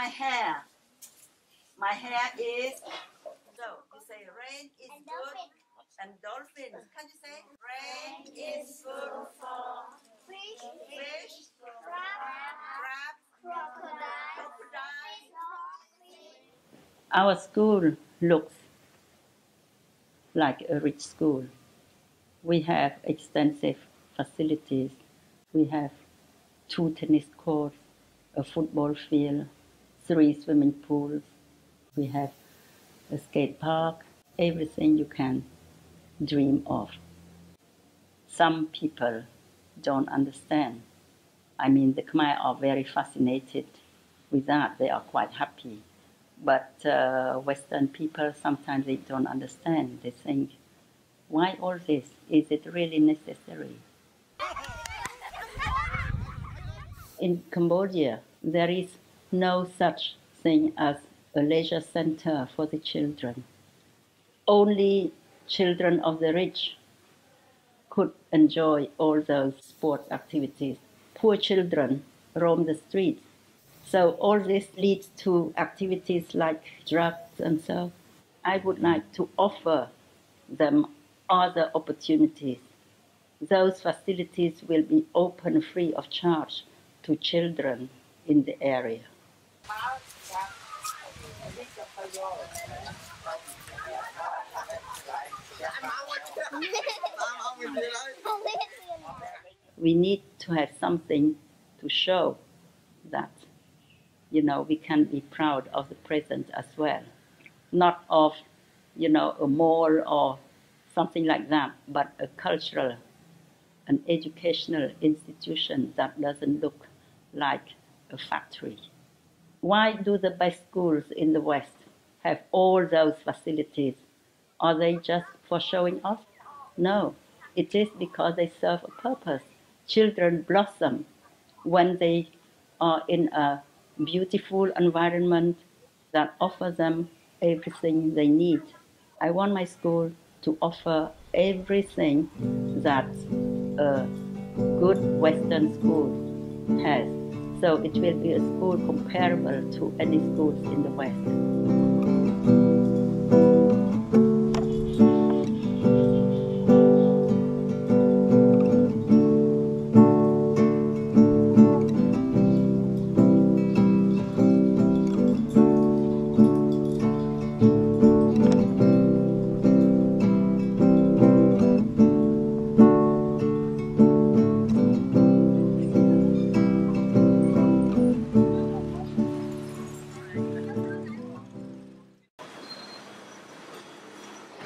hair. My hair is, so you say rain is good and dolphins. Can you say rain is good for fish, crab, crocodile. Our school looks like a rich school. We have extensive facilities. We have 2 tennis courts, a football field, 3 swimming pools. We have a skate park, everything you can dream of. Some people don't understand. I mean, the Khmer are very fascinated with that. They are quite happy. But Western people, sometimes they don't understand. They think, why all this? Is it really necessary? In Cambodia, there is no such thing as a leisure center for the children. Only children of the rich could enjoy all those sport activities. Poor children roam the streets. So all this leads to activities like drugs and so. I would like to offer them other opportunities. Those facilities will be open free of charge to children in the area. We need to have something to show that, we can be proud of the present as well. Not of, a mall or something like that, but a cultural, an educational institution that doesn't look like a factory. Why do the best schools in the West have all those facilities? Are they just for showing off? No, it is because they serve a purpose. Children blossom when they are in a beautiful environment that offers them everything they need. I want my school to offer everything that a good Western school has. So it will be a school comparable to any schools in the West.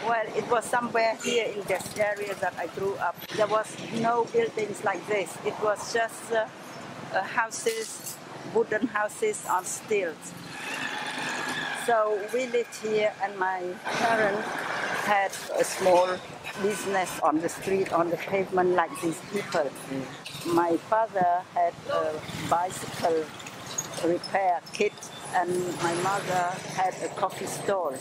Well, it was somewhere here in this area that I grew up. There was no buildings like this. It was just houses, wooden houses on stilts. So we lived here, and my parents had a small business on the street, on the pavement, like these people. My father had a bicycle repair kit, and my mother had a coffee stall.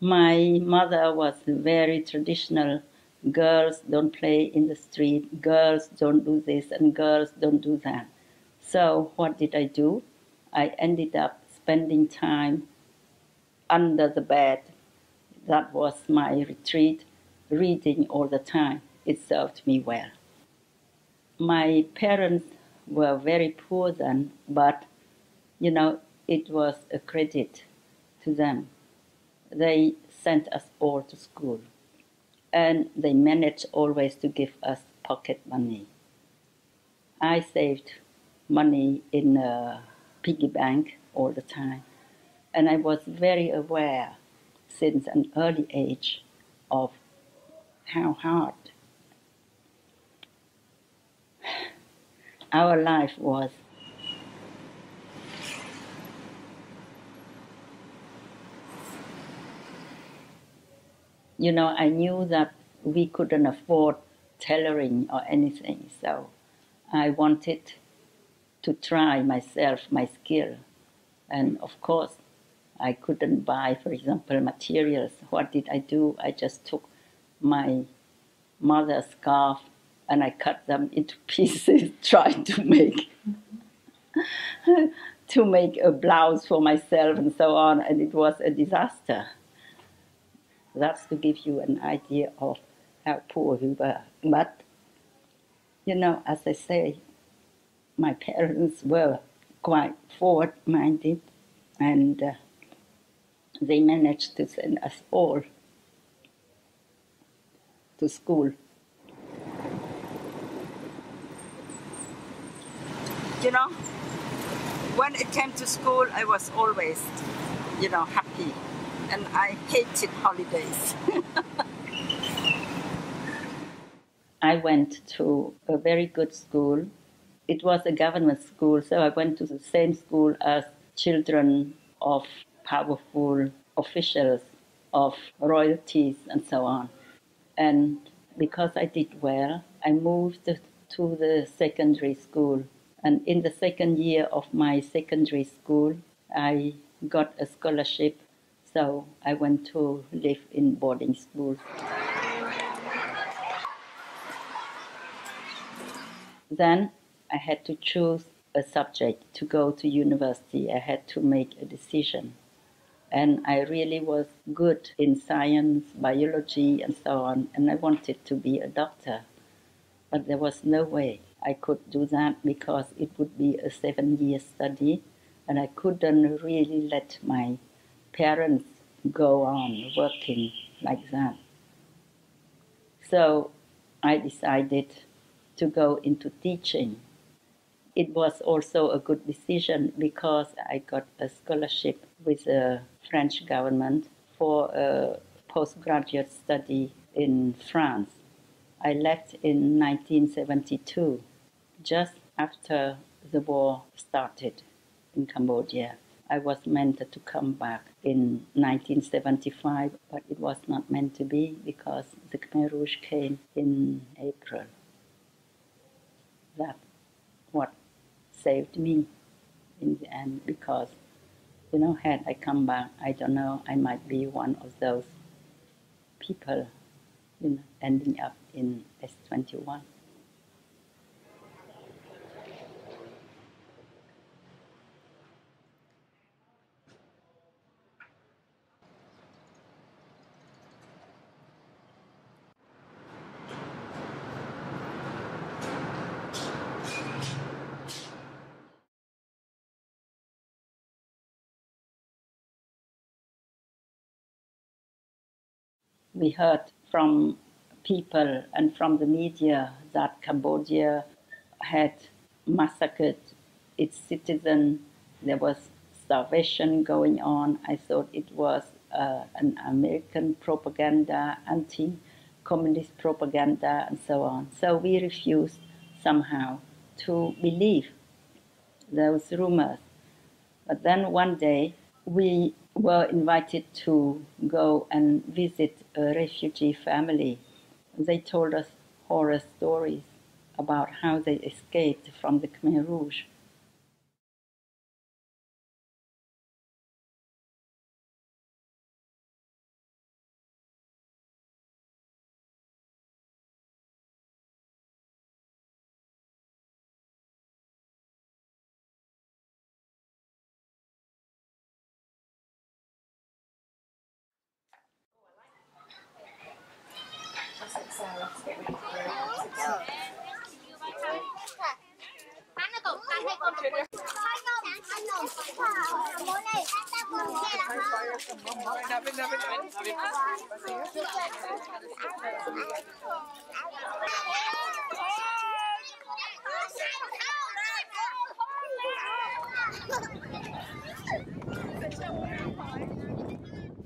My mother was very traditional. Girls don't play in the street, girls don't do this, and girls don't do that. So what did I do? I ended up spending time under the bed. That was my retreat, reading all the time. It served me well. My parents were very poor then, but, it was a credit to them. They sent us all to school, and they managed always to give us pocket money. I saved money in a piggy bank all the time, and I was very aware since an early age of how hard our life was. I knew that we couldn't afford tailoring or anything, so I wanted to try myself, my skill. And of course, I couldn't buy, for example, materials. What did I do? I just took my mother's scarf and I cut them into pieces, trying to make a blouse for myself and so on, and it was a disaster. That's to give you an idea of how poor we were. But, you know, as I say, my parents were quite forward-minded, and they managed to send us all to school. You know, when it came to school, I was always, you know, happy, and I hated holidays. I went to a very good school. It was a government school, so I went to the same school as children of powerful officials, of royalties, and so on. And because I did well, I moved to the secondary school. And in the second year of my secondary school, I got a scholarship, so I went to live in boarding school. Then I had to choose a subject to go to university. I had to make a decision. And I really was good in science, biology, and so on, and I wanted to be a doctor. But there was no way I could do that because it would be a 7-year study, and I couldn't really let my parents go on working like that. So I decided to go into teaching. It was also a good decision because I got a scholarship with the French government for a postgraduate study in France. I left in 1972, just after the war started in Cambodia. I was meant to come back in 1975, but it was not meant to be because the Khmer Rouge came in April. That's what saved me in the end, because, you know, had I come back, I don't know, I might be one of those people, you know, ending up in S21. We heard from people and from the media that Cambodia had massacred its citizens. There was starvation going on. I thought it was an American propaganda, anti-communist propaganda, and so on. So we refused somehow to believe those rumors. But then one day we were invited to go and visit a refugee family. They told us horror stories about how they escaped from the Khmer Rouge.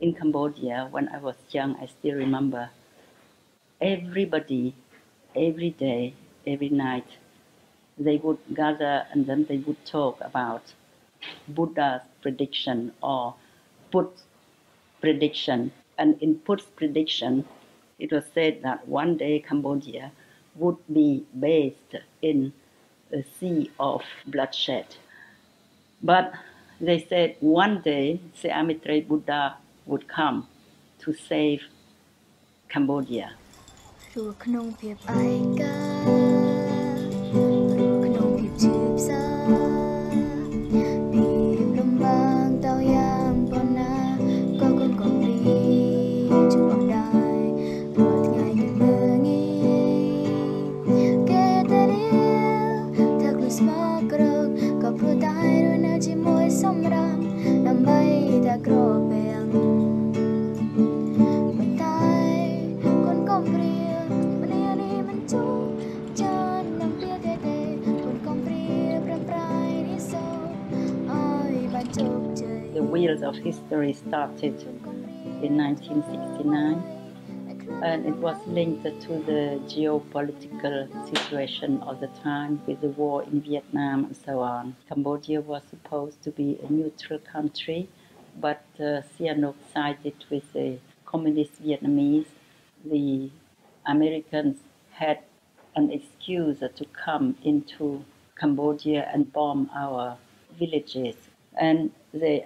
In Cambodia, when I was young, I still remember everybody, every day, every night, they would gather and then they would talk about Buddha's prediction or Put's prediction. And in Put's prediction, it was said that one day Cambodia would be bathed in a sea of bloodshed. But they said one day Seametrey Buddha would come to save Cambodia. Rùa khung phiệp ai ca Rùa khung phiệp chụp xa Phiệp lông bang tao yang bọn na Có còn đi chụp bọn đài Rùa ngày ngày mơ nghi Kê tê điêu Thật lúc sma krok Có pru tai rùa na chi môi som ram Nam bay ta krok bèng Bọn tai con compri The wheels of history started in 1969, and it was linked to the geopolitical situation of the time with the war in Vietnam and so on. Cambodia was supposed to be a neutral country, but Sihanouk sided with the communist Vietnamese. The Americans had an excuse to come into Cambodia and bomb our villages. And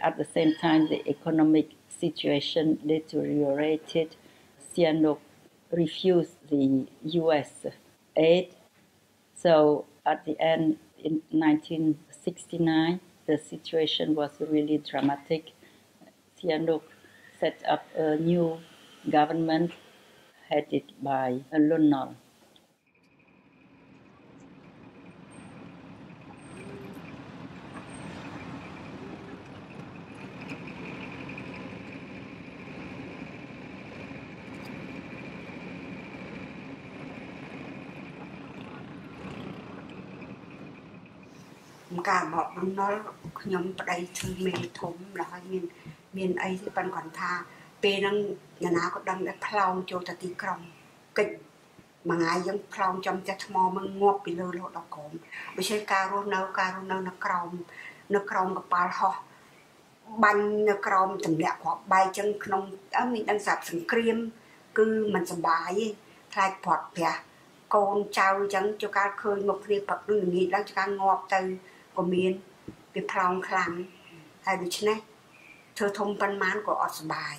at the same time, the economic situation deteriorated. Sihanouk refused the U.S. aid. So at the end, in 1969, the situation was really dramatic. Sihanouk set up a new government headed by Lon Nol. Cả bọn nó nhóm đây thư mê thốn là miền ấy thì vẫn còn tha pe năng nhà nào có đâm đã plau cho ta tí còng kịch mà ngài giống plau trong cha mò mình ngọt bị lơ lọ đọc cồn bây giờ caro nâu nó còngกับปลาhọ banh nó còng tầm lẹ hoặc bay chân nông mình đang sạp sừng cream cứ mình sầm bài thay bọt bè con trao chẳng cho cá khơi một khi bật đừng nghĩ đang cho cá ngọt từ của miền bị plau khăn hay được chứ này thưa thông văn mán của ọt bài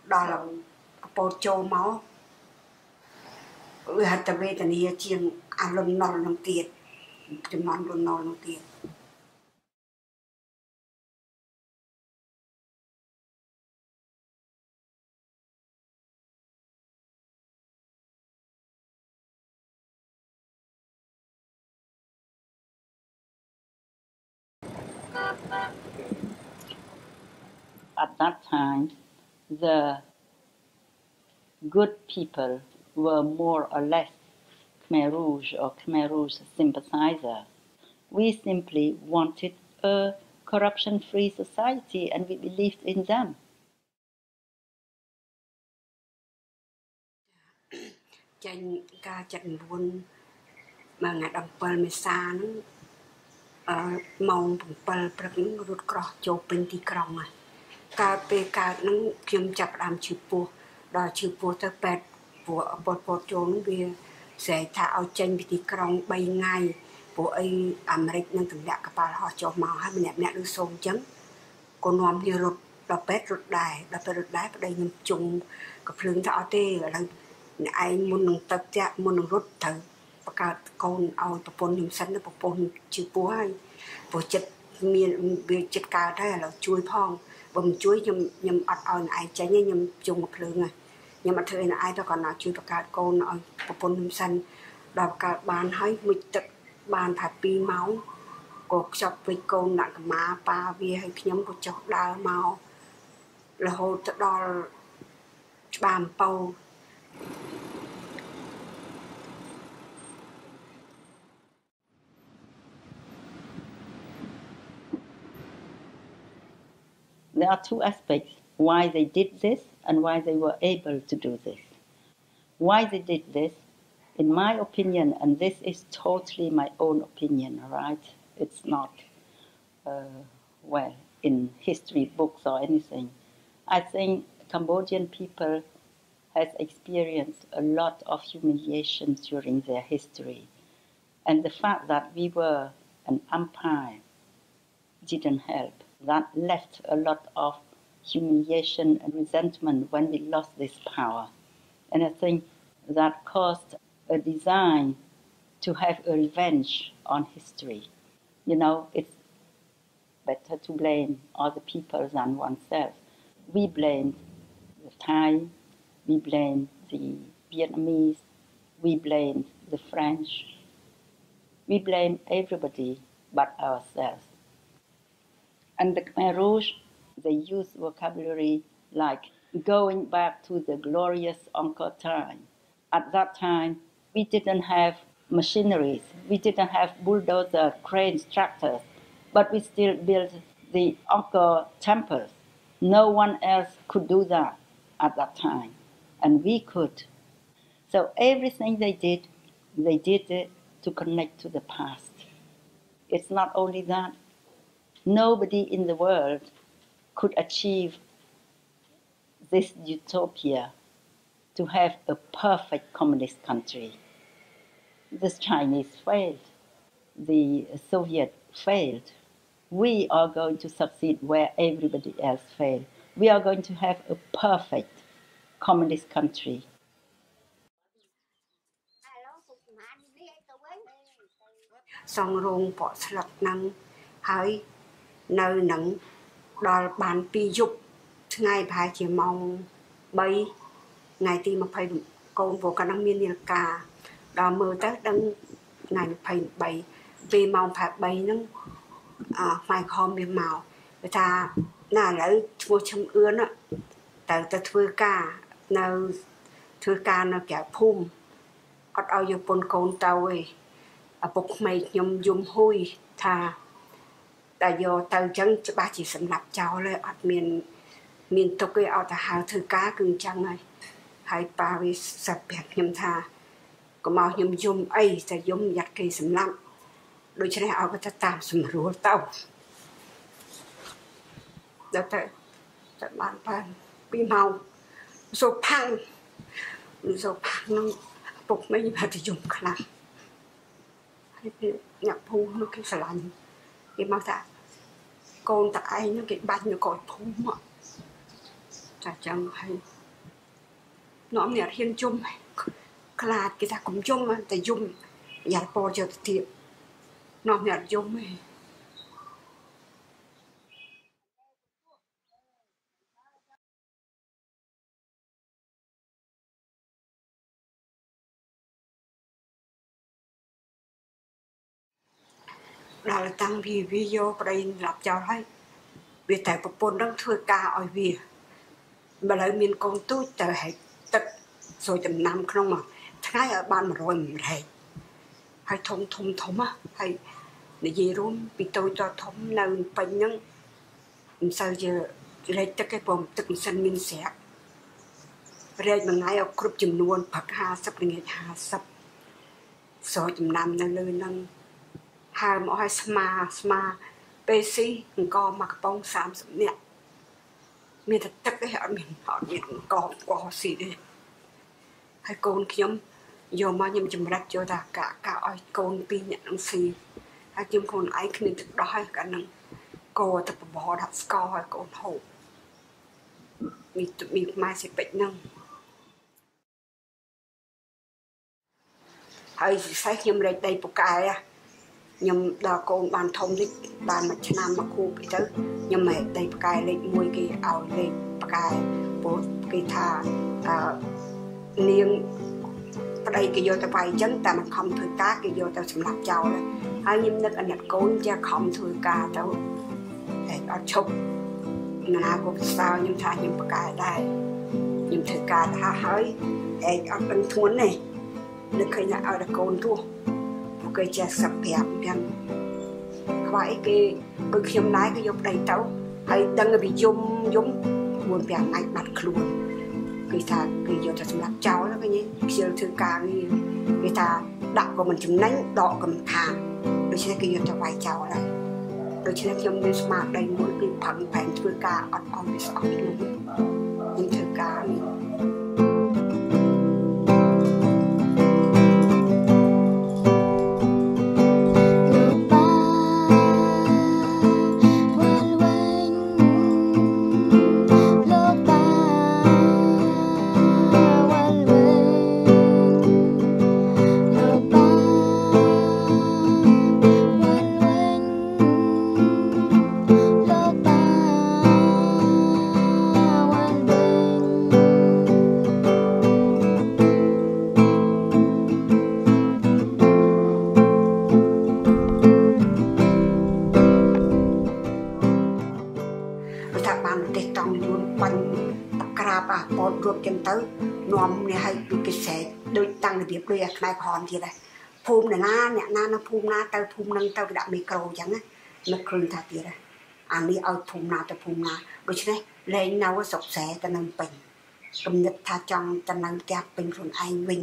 đó là bột châu máu hạt tà bê tà nia chiên ăn lông nol nông tiệt chùm nón lông nol nông tiệt. At that time, the good people were more or less Khmer Rouge or Khmer Rouge sympathizers. We simply wanted a corruption-free society and we believed in them. Chanh ca chanh buôn mà ngài đầm pal mê xa nó mong pal prắc nó rút cỏ cho bên tí còng à ca pe ca nó kiếm chập làm chữ po tới pet của bột cho nó bia sẽ thả ao chanh bị tí còng bay ngay của ấy Americ nên từng đã các bà họ cho màu hay mình nẹp đưa xôn chấm con nóm như rụt đập pet rụt đài vào đây nhầm chungกับភ្លើងថាអត់ទេឥឡូវអ្នកឯងមុននឹងទឹកចាក់មុននឹងរត់ត្រូវបង្កើតកូនឲ្យប្រពន្ធខ្ញុំសិនទៅប្រពន្ធជឿពោះហើយព្រោះចិត្តមានវាចិត្តកើតហើយឥឡូវជួយផងបើមិនជួយខ្ញុំអត់ឲ្យអ្នកឯងចេញទេខ្ញុំជុំមកភ្លើងហើយខ្ញុំអត់ធ្វើឲ្យអ្នកឯងទៅគាត់ណាជួយបង្កើតកូនឲ្យប្រពន្ធខ្ញុំសិនដល់បង្កើតបានហើយមួយទឹកបានថា2ម៉ោងក៏ខ្ចប់ពេកកូនដាក់កម្មាប៉ាវាឲ្យខ្ញុំក៏ចុះដើរមករហូតទៅដល់ច្បាមពោ There are two aspects why they did this and why they were able to do this. Why they did this, in my opinion, and this is totally my own opinion, right? It's not, well, in history books or anything. I think Cambodian people has experienced a lot of humiliation during their history. And the fact that we were an empire didn't help. That left a lot of humiliation and resentment when we lost this power. And I think that caused a design to have a revenge on history. It's better to blame other people than oneself. We blamed the Thai, we blamed the Vietnamese, we blamed the French, we blame everybody but ourselves. And the Khmer Rouge, they use vocabulary like going back to the glorious Angkor time. At that time, we didn't have machineries, we didn't have bulldozer, cranes, tractors, but we still built the Angkor temples. No one else could do that at that time, and we could. So everything they did it to connect to the past. It's not only that. Nobody in the world could achieve this utopia to have a perfect communist country. The Chinese failed. The Soviet failed. We are going to succeed where everybody else failed. We are going to have a perfect communist country. សងរោងពកស្លឹកហ្នឹងហើយនៅនឹងដល់បាន2យប់ថ្ងៃប្រហែលជាម៉ោង3ថ្ងៃទី20កូនព្រោះកាលហ្នឹងមាននាឡិកាដល់មើលទៅដឹងថ្ងៃ23ពេលម៉ោងប្រហែល3ហ្នឹងផ្នែកខំវាមកគេថាណាឥឡូវឈ្មោះឈឹមអឿនទៅធ្វើការនៅក្រៅភូមិអត់ឲ្យយកពុនកូនទៅឯង ឪពុកក្មេងខ្ញុំយំហួយថាតែយកទៅអញ្ចឹងច្បាស់ជាសម្លាប់ចោលហើយអត់មានទុកទេឲ្យទៅហៅធ្វើការគឺអញ្ចឹងហើយប៉ាវាសប្រាប់ខ្ញុំថាកុំឲ្យខ្ញុំយំអីតែយំយ៉ាត់គេសម្លាប់ដូច្នេះឲ្យគាត់ទៅតាមសម្រួលទៅដល់ទៅបាន2ម៉ោងសូផាំងនោះពុកក្មេងថាទៅយំខ្លាំង nhập phu nó cái sờ lạnh cái mau ta con ta ai nó cái bánh nó còi phu mà ta chẳng hay nó nghe hiên chung là cái ta cũng chung mà ta dùng giả po cho thiệt nó nghe chung ấy là tăng video đây lập cho thấy vì tại bộ phận đang thưa ca ở vì mà lại miền con tôi từ hệ tật rồi tầm năm không mà tháng ở ban mà rồi mình hay thông á hay để gì luôn vì tôi cho thông nào bệnh nhân sao giờ lấy tất cái bom tức sân mình sẽ rồi mà ngay ở group chùm luôn phật ha sắp đến ngày ha sắp rồi tầm năm nó lên nâng hai mỗi hai sma besi có mặc bông 30 nè mình thật tất cái họ mình có gì đi hai con kiếm vô mà nhầm chùm rạch cho ta cả oi con pin nhận năng xì hai kiếm con ấy khi mình thực đói cả năng cô tập bỏ đặt score hai con hậu mình mai sẽ bệnh năng hai sai kiếm rạch đây bộ cái à nhưng đó con bàn thông đi bàn mặt chân nam mà khu bị tới nhưng mà đây cái lên môi cái áo lên cái bố cái thà niềng đây cái vô ta vay chân ta mà không thử cá cái vô ta sắm lạp chào này hai nhưng nước anh nhặt côn cha không thử cá đâu để ở chụp nào cũng sao nhưng thà nhưng cái đây nhưng thử cá thà hơi để ở bên thốn này được khi nào ở được côn thua cái cha sập hẹp gan phải cái bực khiêm lái cái dục đầy tấu hay đang bị dung buồn bèn ngay bắt luôn cái ta cái vô ta làm cháu đó cái nhé siêu thư ca người ta đạo của mình chừng nánh đọ của mình thà đôi khi cái vô ta vài cháu này đôi khi khiêm nên smart đầy mỗi cái phẳng phèn thư ca on luôn nhưng thư ca ថាបានប្រទេសតង់យួនបាញ់តក្រាបអាប៉ោតរត់ចឹងទៅនាំនេះឲ្យដូចគេស្រែកដូចតាំងរបៀបដូចអាផ្នែកក្រហមទៀតដែរភូមិណាអ្នកណានៅភូមិណាទៅភូមិនឹងទៅគេដាក់មីក្រូចឹងណានឹកឃើញថាទៀតដែរអានេះឲ្យភូមិណាទៅភូមិណាដូច្នេះលែងនៅស្រុកស្រែទៅនៅពេញគំនិតថាចង់ទៅនៅផ្ទះពេញខ្លួនឯងវិញ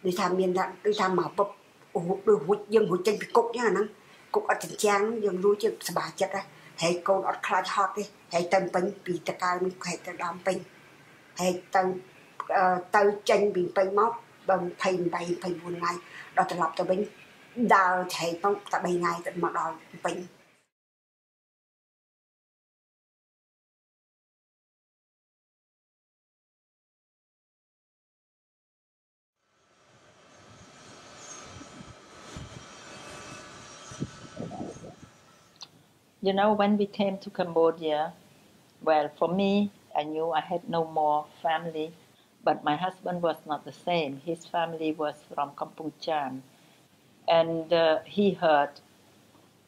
ដូចថាមានថាដូចថាមកពុបដូចរួចយើងរួចចេញពីគុកចឹងអាហ្នឹងគុកអត់ចិញ្ចាំងយើងរួចជាសบายចិត្តដែរហើយកូនអត់ខ្លាចហត់ទេហើយទៅពេញពីតកៅនេះខេតទៅដើមពេញហើយទៅចេញពីពេញមកដល់28 29ថ្ងៃដល់ត្រឡប់ទៅវិញដើរឆែកទៅតែ3ថ្ងៃទៅមកដល់ពេញ You know, when we came to Cambodia, well, for me, I knew I had no more family, but my husband was not the same. His family was from Kampong Cham, and he heard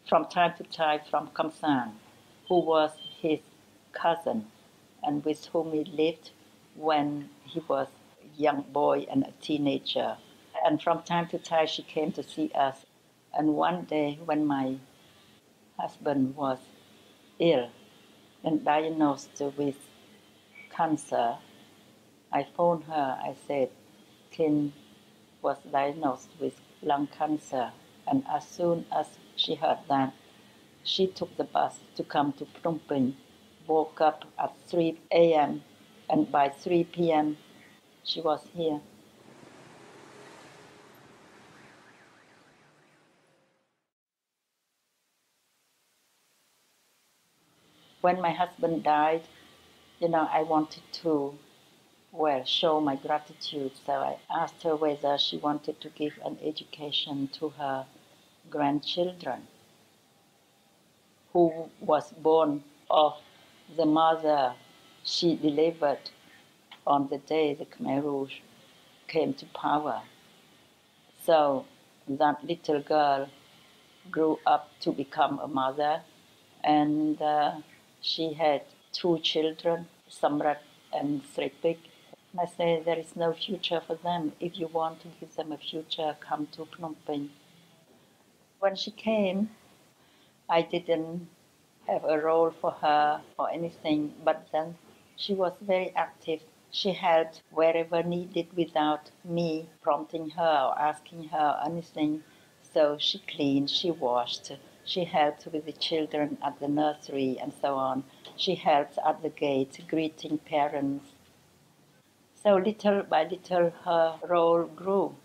from time to time from Kamsang, who was his cousin and with whom he lived when he was a young boy and a teenager. And from time to time, she came to see us. And one day, when my husband was ill and diagnosed with cancer, I phoned her. I said, Tin was diagnosed with lung cancer. And as soon as she heard that, she took the bus to come to Phnom Penh, woke up at 3 a.m., and by 3 p.m., she was here. When my husband died, I wanted to, show my gratitude. So I asked her whether she wanted to give an education to her grandchildren, who was born of the mother she delivered on the day the Khmer Rouge came to power. So that little girl grew up to become a mother, and she had 2 children, Samrat and Sripik. I said, there is no future for them. If you want to give them a future, come to Phnom Penh. When she came, I didn't have a role for her or anything, but then she was very active. She helped wherever needed without me prompting her or asking her anything. So she cleaned, she washed, she helped with the children at the nursery and so on. She helped at the gate, greeting parents. So little by little her role grew.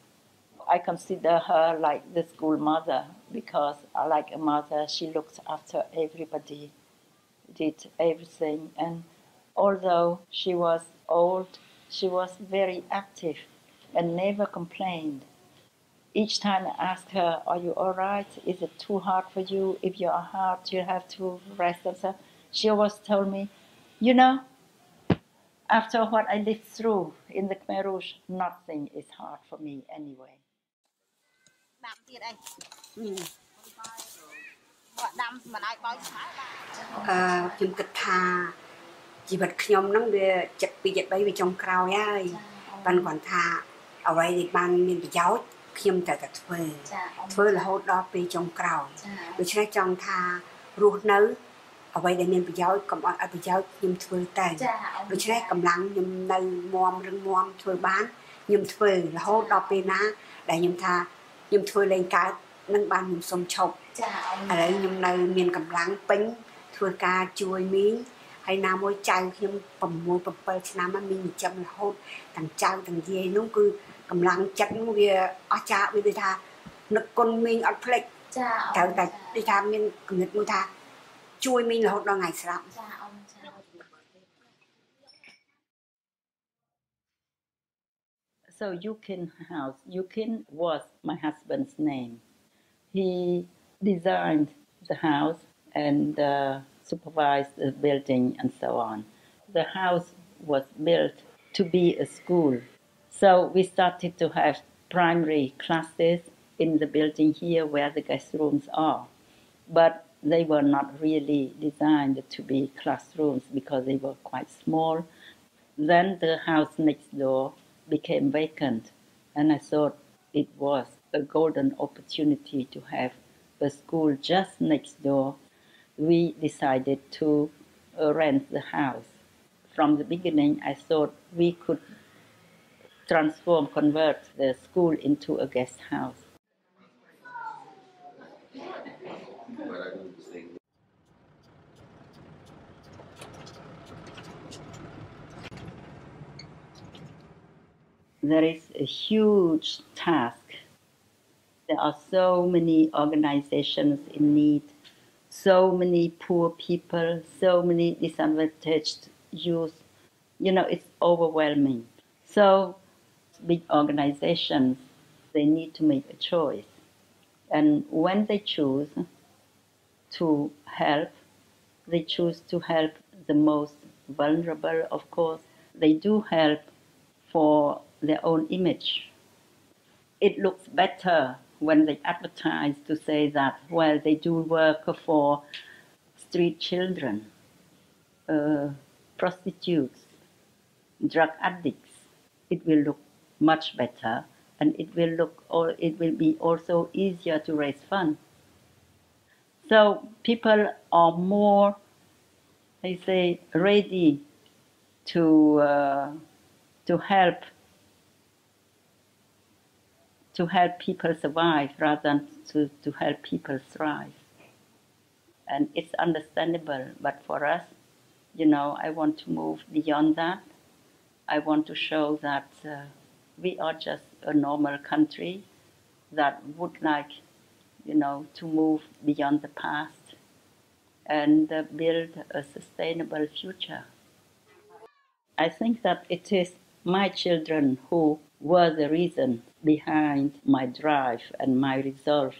I consider her like the school mother because, like a mother, she looked after everybody, did everything. And although she was old, she was very active and never complained. Each time I asked her, are you all right? Is it too hard for you? If you are hard, you have to rest and so. She always told me, after what I lived through in the Khmer Rouge, nothing is hard for me anyway. ខ្ញុំគិតថាជីវិតខ្ញុំហ្នឹងវាចិត្ត2ចិត្ត3វាចុងក្រោយហើយបានគាត់ថាអ្វីដែលបានមានប្រយោជន៍ខ្ញុំតែធ្វើរហូតដល់ពេលចុងក្រោយដូច្នេះចង់ថារស់នៅអ្វីដែលមានប្រយោជន៍កុំអត់ឲ្យប្រយោជន៍ខ្ញុំធ្វើតែដូច្នេះកម្លាំងខ្ញុំនៅមាំរឹងមាំធ្វើបានខ្ញុំធ្វើរហូតដល់ពេលណាដែលខ្ញុំថាខ្ញុំធ្វើលេងកើតនឹងបានខ្ញុំសុំឈប់ឥឡូវខ្ញុំនៅមានកម្លាំងពេញធ្វើការជួយមីងហើយណាមួយចៅខ្ញុំ6 7ឆ្នាំមកមីងចិញ្ចឹមរហូតទាំងចៅទាំងយាយនោះគឺកម្លាំងចិត្តនោះវាអស្ចារ្យវាដូចថានឹកគុណមីងអត់ភ្លេចត្រូវតែដូចថាមានគំនិតមួយថាជួយមីងរហូតដល់ថ្ងៃស្លាប់ So Yukin House, Yukin was my husband's name. He designed the house and supervised the building and so on. The house was built to be a school. So we started to have primary classes in the building here where the guest rooms are. But they were not really designed to be classrooms because they were quite small. Then the house next door became vacant, and I thought it was a golden opportunity to have a school just next door. We decided to rent the house. From the beginning, I thought we could convert the school into a guest house. There is a huge task. There are so many organizations in need, so many poor people, so many disadvantaged youth. It's overwhelming. So, big organizations, they need to make a choice. And when they choose to help, they choose to help the most vulnerable, of course. They do help for their own image. It looks better when they advertise to say that, well, they do work for street children, prostitutes, drug addicts. It will look much better, and it will be also easier to raise funds. So people are more, they say, ready to help people survive rather than to help people thrive. And it's understandable, but for us, I want to move beyond that. I want to show that we are just a normal country that would like, to move beyond the past and build a sustainable future. I think that it is my children who were the reason behind my drive and my resolve.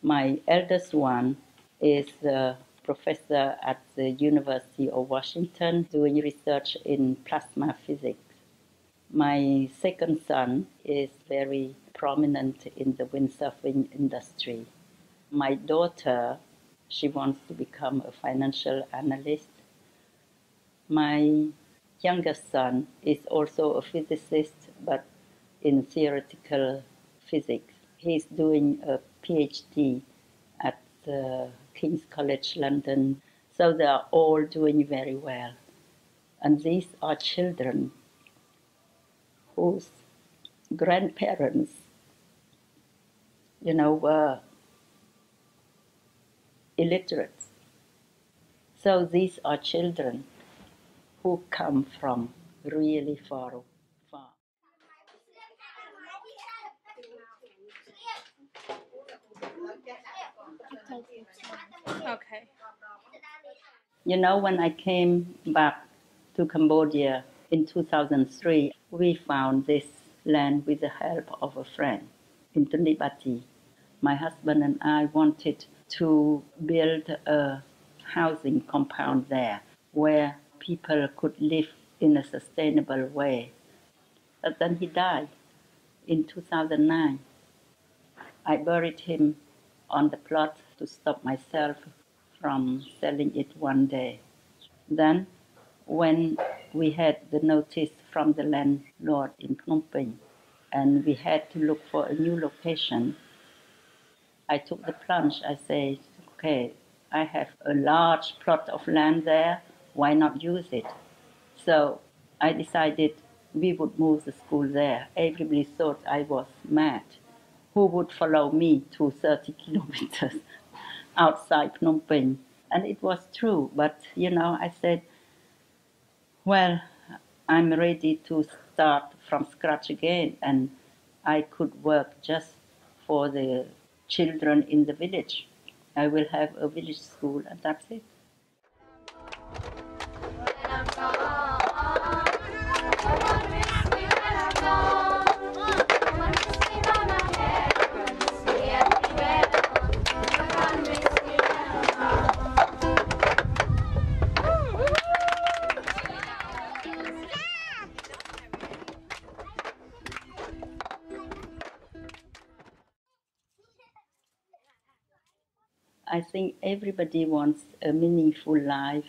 My eldest one is a professor at the University of Washington doing research in plasma physics. My second son is very prominent in the windsurfing industry. My daughter, she wants to become a financial analyst. My youngest son is also a physicist, but in theoretical physics. He's doing a PhD at King's College London. So they are all doing very well. And these are children whose grandparents, were illiterate. So these are children who come from really far. Okay. When I came back to Cambodia in 2003, we found this land with the help of a friend in Tunibati. My husband and I wanted to build a housing compound there where people could live in a sustainable way. But then he died in 2009. I buried him on the plot to stop myself from selling it one day. Then, when we had the notice from the landlord in Phnom Penh and we had to look for a new location, I took the plunge. I said, okay, I have a large plot of land there, why not use it? So I decided we would move the school there. Everybody thought I was mad. Who would follow me to 30 kilometers outside Phnom Penh? And it was true, but I said, well, I'm ready to start from scratch again, and I could work just for the children in the village. I will have a village school, and that's it. I think everybody wants a meaningful life,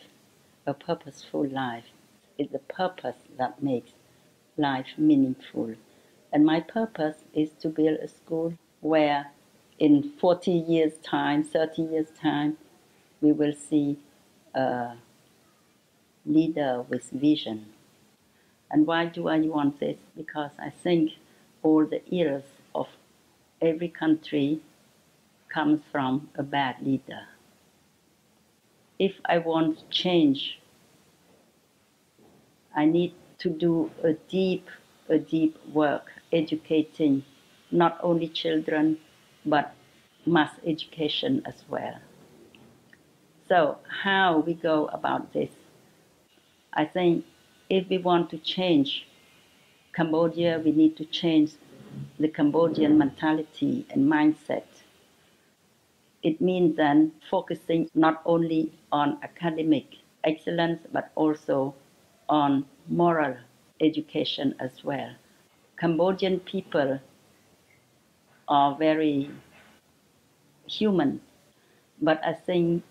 a purposeful life. It's the purpose that makes life meaningful. And my purpose is to build a school where in 40 years' time, 30 years' time, we will see a leader with vision. And why do I want this? Because I think all the ills of every country comes from a bad leader. If I want change, I need to do a deep work educating not only children but mass education as well. So how we go about this? I think if we want to change Cambodia, we need to change the Cambodian mentality and mindset. It means then focusing not only on academic excellence but also on moral education as well. Cambodian people are very human, but I think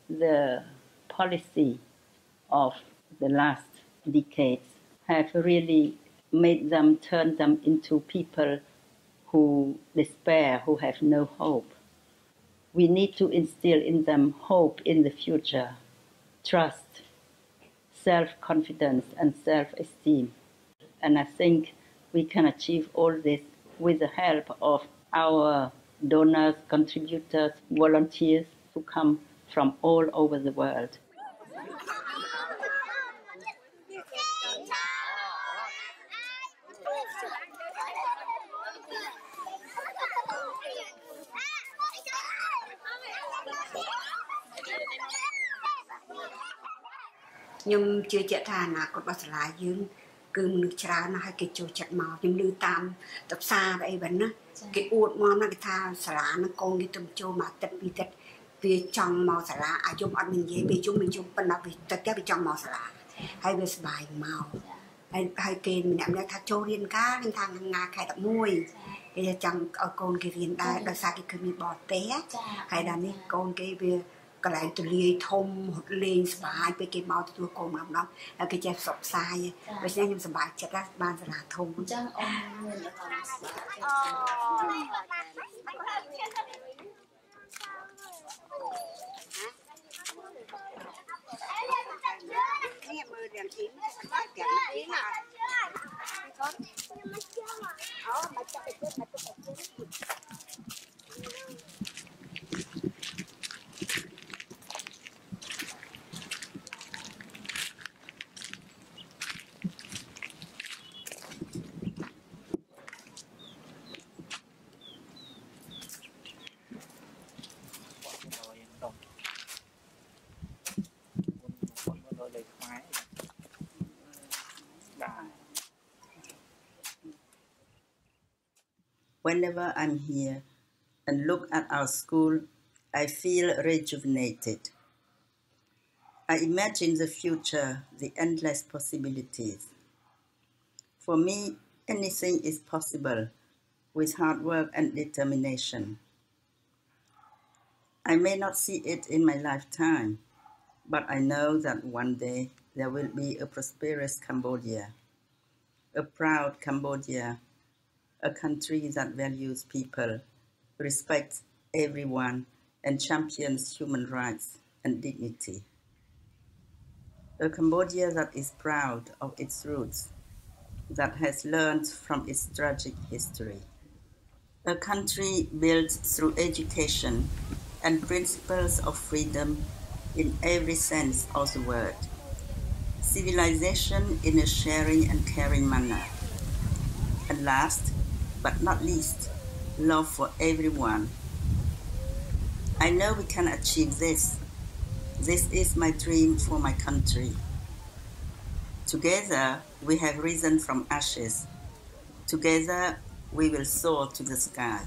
the policy of the last decades have really made them turn them into people who despair, who have no hope. We need to instill in them hope in the future, trust, self-confidence, and self-esteem. And I think we can achieve all this with the help of our donors, contributors, volunteers who come from all over the world. Nhưng chưa chạy ra là có bao giờ dương cứ nước trà nó hay cái chỗ chặt màu nhưng lưu tam tập xa vậy vẫn á cái uột mòn nó cái tha xả nó con cái tầm châu mà tật vì trong màu xả à dùng ăn mình dễ vì chúng phần nào vì tất cả vì trong màu xả hay về bài màu hay kê mình làm ra tha châu riêng cá lên thang ngà khai tập môi cái trong ở con cái riêng đây đôi xa cái cứ bị bỏ té hay là ní con cái về cái lại từ ly thông hột lên sảiไปcái màuตัวโกงlàm đó là cái chè sọp sai bây giờ nhưng sải chặt ra ban là thông Trang ông người là Whenever I'm here and look at our school, I feel rejuvenated. I imagine the future, the endless possibilities. For me, anything is possible with hard work and determination. I may not see it in my lifetime, but I know that one day there will be a prosperous Cambodia, a proud Cambodia, a country that values people, respects everyone, and champions human rights and dignity. A Cambodia that is proud of its roots, that has learned from its tragic history. A country built through education and principles of freedom in every sense of the word. Civilization in a sharing and caring manner. And last, but not least, love for everyone. I know we can achieve this. This is my dream for my country. Together, we have risen from ashes. Together, we will soar to the sky.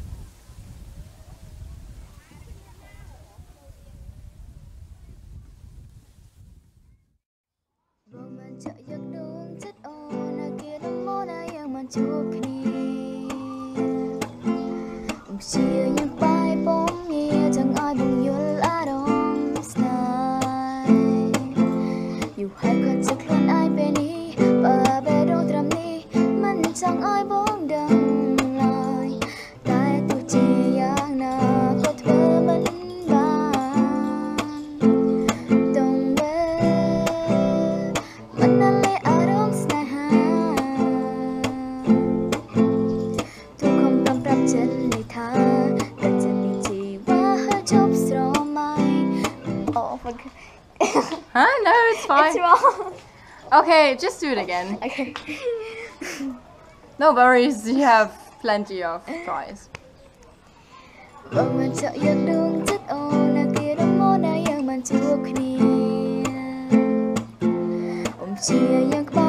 Chia những bài bóng nghe chẳng ai buồn yêu lá đâu ខ្លួនឯងពេលនេះបើបែររងត្រឹមនេះមិនចង់ឲ្យបងដឹងឡើយតែទោះជាយ៉ាងណាក៏ធ្វើមិនបានដងបែមិនណលែអារម្មណ៍ស្នេហាទូខំតាមប្រាប់ចិត្តនេះថាតែចិត្តពីជីវ៉ាហើយជប់ស្រមៃ Oh my god. Huh? No, it's fine. It's wrong. Okay, just do it again. Okay. No worries, you have plenty of tries. បើមិនចង់យកដួងចិត្តអូនណាគេរំមណាយើងមិនជួបគ្នាអ៊ំជាយ៉ាងក្ប